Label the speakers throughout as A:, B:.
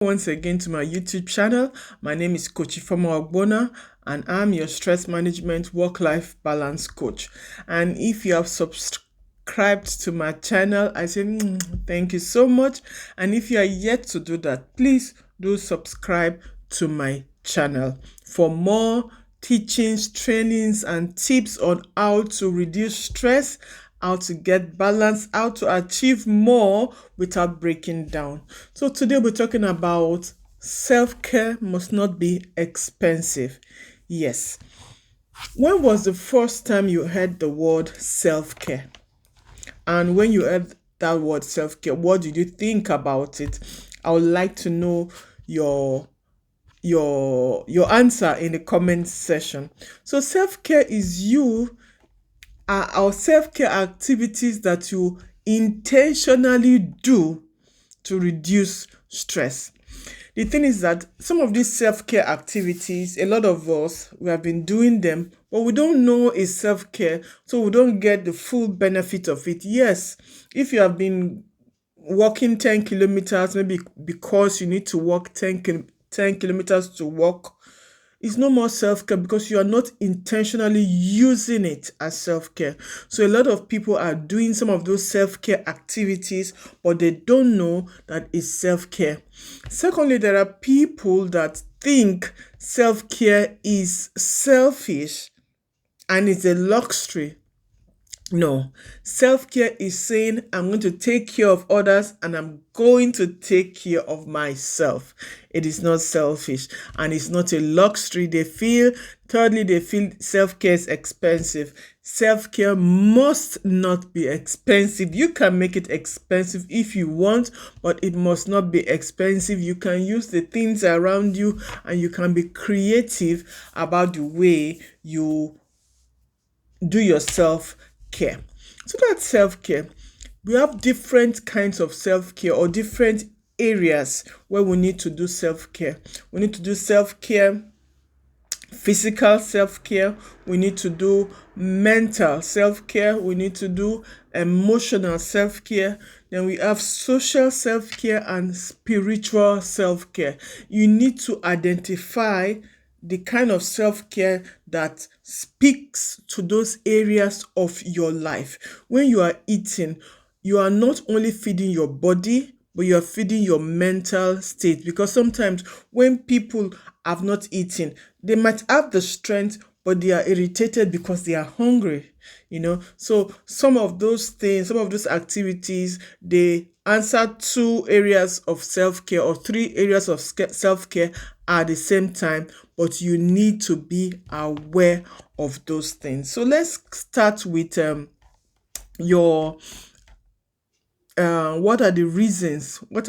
A: Once again to my YouTube channel. My name is Coach Ifeoma Ogbonna and I'm your stress management work-life balance coach. And if you have subscribed to my channel, I say thank you so much. And if you are yet to do that, please do subscribe to my channel for more teachings, trainings, and tips on how to reduce stress, how to get balance, how to achieve more without breaking down. So today we're talking about self-care must not be expensive. Yes. When was the first time you heard the word self-care? And when you heard that word self-care, what did you think about it? I would like to know your answer in the comment section. So self-care is our self-care activities that you intentionally do to reduce stress. The thing is that some of these self-care activities, a lot of us, we have been doing them, but we don't know it's self-care, so we don't get the full benefit of it. Yes, if you have been walking 10 kilometers, maybe because you need to walk 10 kilometers to walk, it's no more self-care because you are not intentionally using it as self-care. So a lot of people are doing some of those self-care activities, but they don't know that it's self-care. Secondly, there are people that think self-care is selfish and it's a luxury. No, self-care is saying I'm going to take care of others and I'm going to take care of myself. It is not selfish and it's not a luxury. Thirdly, they feel self-care is expensive. Self-care must not be expensive. You can make it expensive if you want, but it must not be expensive. You can use the things around you and you can be creative about the way you do your self-care. So that's self-care. We have different kinds of self-care or different areas where we need to do self-care. We need to do self-care, physical self-care, we need to do mental self-care, we need to do emotional self-care, then we have social self-care and spiritual self-care. You need to identify the kind of self-care that speaks to those areas of your life. When you are eating, you are not only feeding your body, but you are feeding your mental state. Because sometimes when people have not eaten, they might have the strength, but they are irritated because they are hungry. So some of those things, some of those activities, they answer two areas of self-care or three areas of self-care at the same time, but you need to be aware of those things. So let's start with what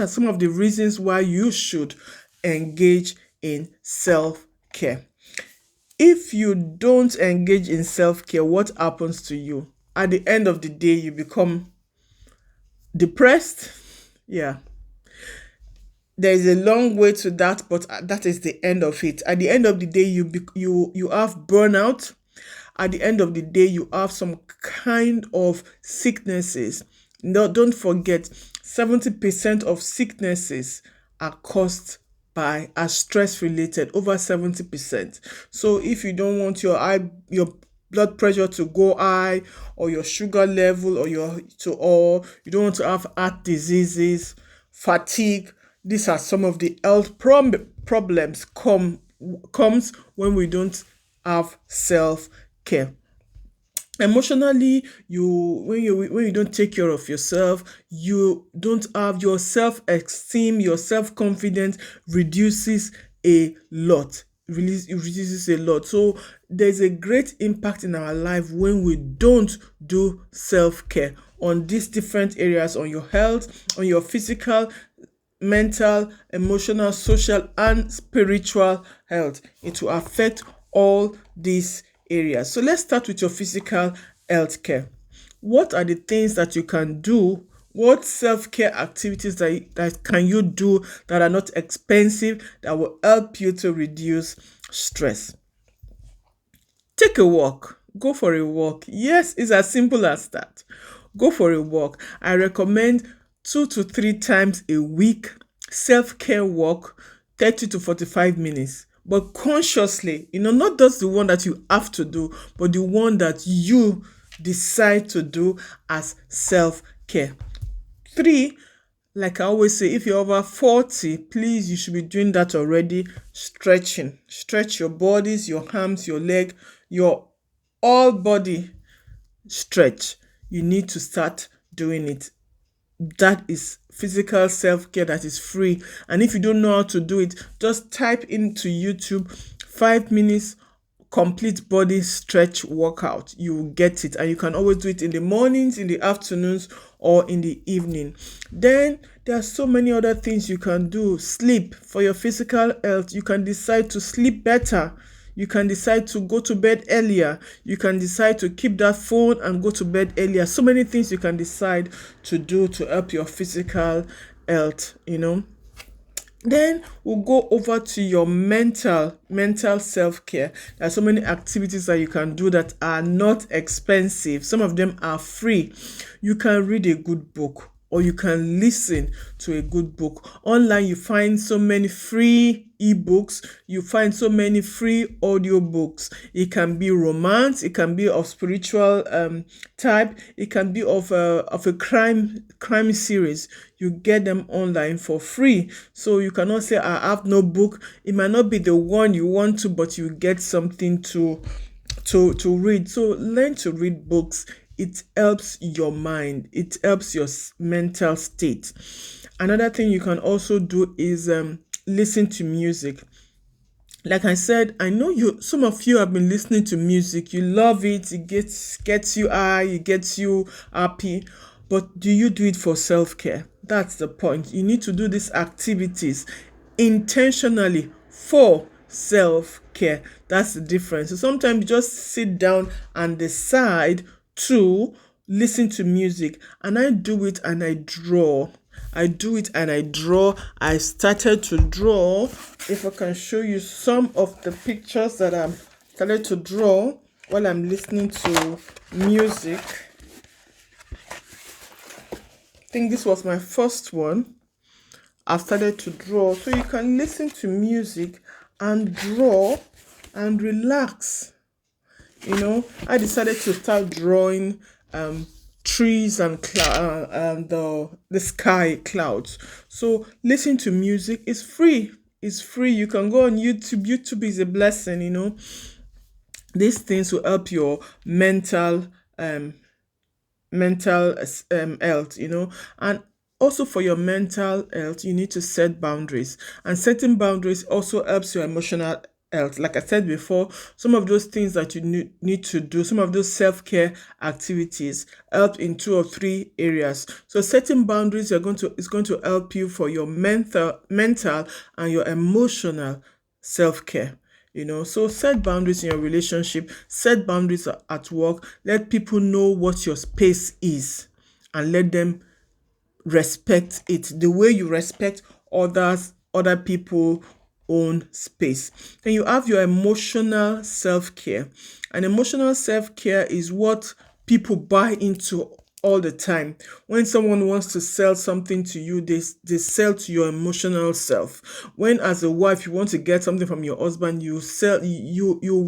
A: are some of the reasons why you should engage in self-care? If you don't engage in self-care, what happens to you? At the end of the day, you become depressed. Yeah. There is a long way to that, but that is the end of it. At the end of the day, you have burnout. At the end of the day, you have some kind of sicknesses. No, don't forget, 70% of sicknesses are caused are stress related, over 70%. So if you don't want your blood pressure to go high, or your sugar level, or you don't want to have heart diseases, fatigue, these are some of the health problems comes when we don't have self-care. Emotionally, when you don't take care of yourself, you don't have your self-esteem, your self-confidence reduces a lot. It reduces a lot. So there's a great impact in our life when we don't do self-care on these different areas, on your health, on your physical, mental, emotional, social, and spiritual health. It will affect all these areas. So let's start with your physical health care. What are the things that you can do? What self-care activities that can you do that are not expensive, that will help you to reduce stress? Take a walk. Go for a walk. Yes, it's as simple as that. Go for a walk. I recommend 2 to 3 times a week. self-care walk, 30 to 45 minutes, but consciously, not just the one that you have to do, but the one that you decide to do as self-care. 3, like I always say, if you're over 40, please, you should be doing that already. Stretching. Stretch your bodies, your arms, your leg, your all body stretch. You need to start doing it. That is physical self-care that is free. And if you don't know how to do it, just type into YouTube 5 minutes complete body stretch workout. You will get it, and you can always do it in the mornings, in the afternoons, or in the evening. Then there are so many other things you can do. Sleep. For your physical health, you can decide to sleep better. You can decide to go to bed earlier. You can decide to keep that phone and go to bed earlier. So many things you can decide to do to help your physical health. Then we'll go over to your mental self-care. There are so many activities that you can do that are not expensive. Some of them are free. You can read a good book, or you can listen to a good book. Online, you find so many free ebooks, you find so many free audiobooks. It can be romance, it can be of spiritual type, it can be of a crime series. You get them online for free. So you cannot say, I have no book. It might not be the one you want to, but you get something to read. So learn to read books. It helps your mind. It helps your mental state. Another thing you can also do is listen to music. Like I said, I know some of you have been listening to music. You love it. It gets you high. It gets you happy. But do you do it for self-care? That's the point. You need to do these activities intentionally for self-care. That's the difference. So sometimes you just sit down and decide to listen to music, and I do it and I draw. I do it and I draw. I started to draw. If I can show you some of the pictures that I'm started to draw while I'm listening to music. I think this was my first one. I've started to draw. So you can listen to music and draw and relax. I decided to start drawing trees and the sky, clouds. So listen to music is free. It's free. You can go on YouTube. YouTube is a blessing. These things will help your mental health, and also for your mental health, you need to set boundaries, and setting boundaries also helps your emotional health. Like I said before, some of those things that you need to do, some of those self-care activities help in 2 or 3 areas. So setting boundaries is going to help you for your mental and your emotional self-care. So set boundaries in your relationship, set boundaries at work. Let people know what your space is, and let them respect it the way you respect other people own space. Then you have your emotional self-care. And emotional self-care is what people buy into all the time. When someone wants to sell something to you, they sell to your emotional self. When as a wife you want to get something from your husband, you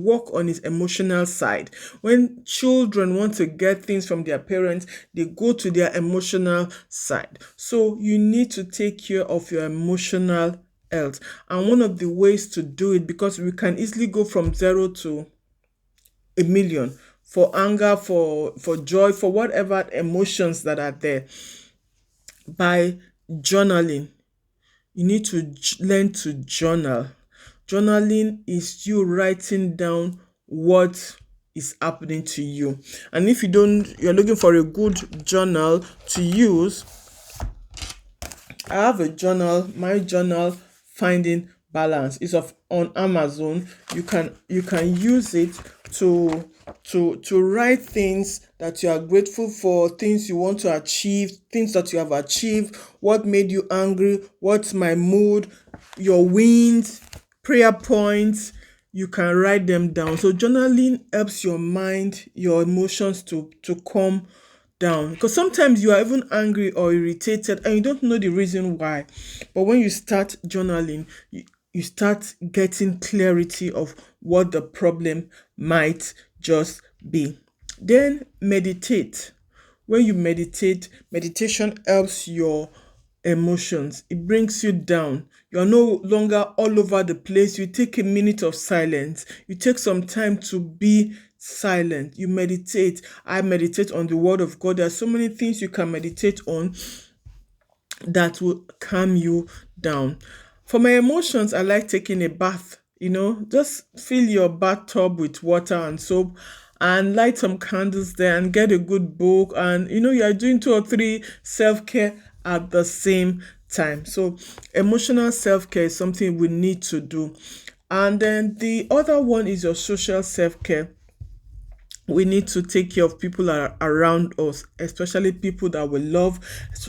A: work on his emotional side. When children want to get things from their parents, they go to their emotional side. So you need to take care of your emotional health. And one of the ways to do it, because we can easily go from 0 to 1,000,000 for anger, for joy, for whatever emotions that are there, by journaling. You need to learn to journal. Journaling is you writing down what is happening to you. And if you're looking for a good journal to use, I have a journal. My journal, Finding Balance, is on Amazon. You can use it to write things that you are grateful for, things you want to achieve, things that you have achieved, what made you angry, what's my mood, your wins, prayer points. You can write them down. So journaling helps your mind, your emotions to come down, because sometimes you are even angry or irritated and you don't know the reason why. But when you start journaling, you start getting clarity of what the problem might just be. Then meditate. When you meditate, meditation helps your emotions. It brings you down. You are no longer all over the place. You take a minute of silence. You take some time to be silent. You meditate. I meditate on the word of God. There are so many things you can meditate on that will calm you down. For my emotions, I like taking a bath. Just fill your bathtub with water and soap and light some candles there and get a good book. And you are doing 2 or 3 self-care at the same time. So emotional self-care is something we need to do. And then the other one is your social self-care. We need to take care of people around us, especially people that we love,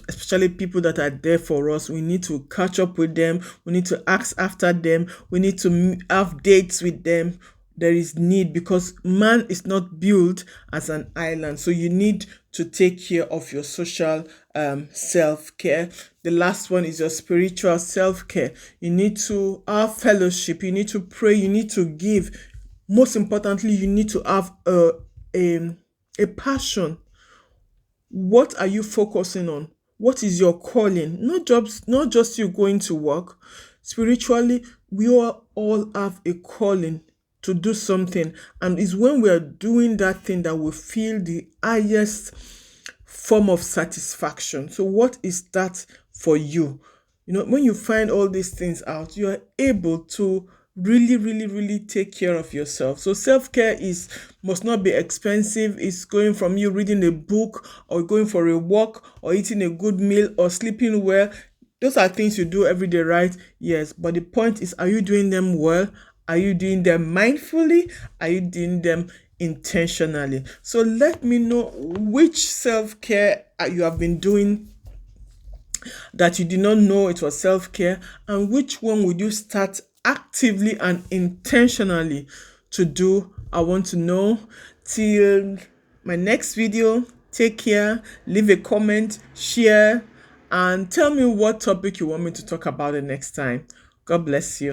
A: especially people that are there for us. We need to catch up with them. We need to ask after them. We need to have dates with them. There is need, because man is not built as an island. So you need to take care of your social self-care. The last one is your spiritual self-care. You need to have fellowship. You need to pray. You need to give. Most importantly, you need to have a passion. What are you focusing on? What is your calling? Not just you going to work. Spiritually, we all have a calling to do something, and it's when we are doing that thing that we feel the highest form of satisfaction. So what is that for you? When you find all these things out, you are able to really, really, really take care of yourself. So self-care must not be expensive. It's going from you reading a book or going for a walk or eating a good meal or sleeping well. Those are things you do every day, right? Yes. But the point is, are you doing them well? Are you doing them mindfully? Are you doing them intentionally? So let me know which self-care you have been doing that you did not know it was self-care, and which one would you start actively and intentionally to do. I want to know. Till my next video, take care, leave a comment, share, and tell me what topic you want me to talk about the next time. God bless you.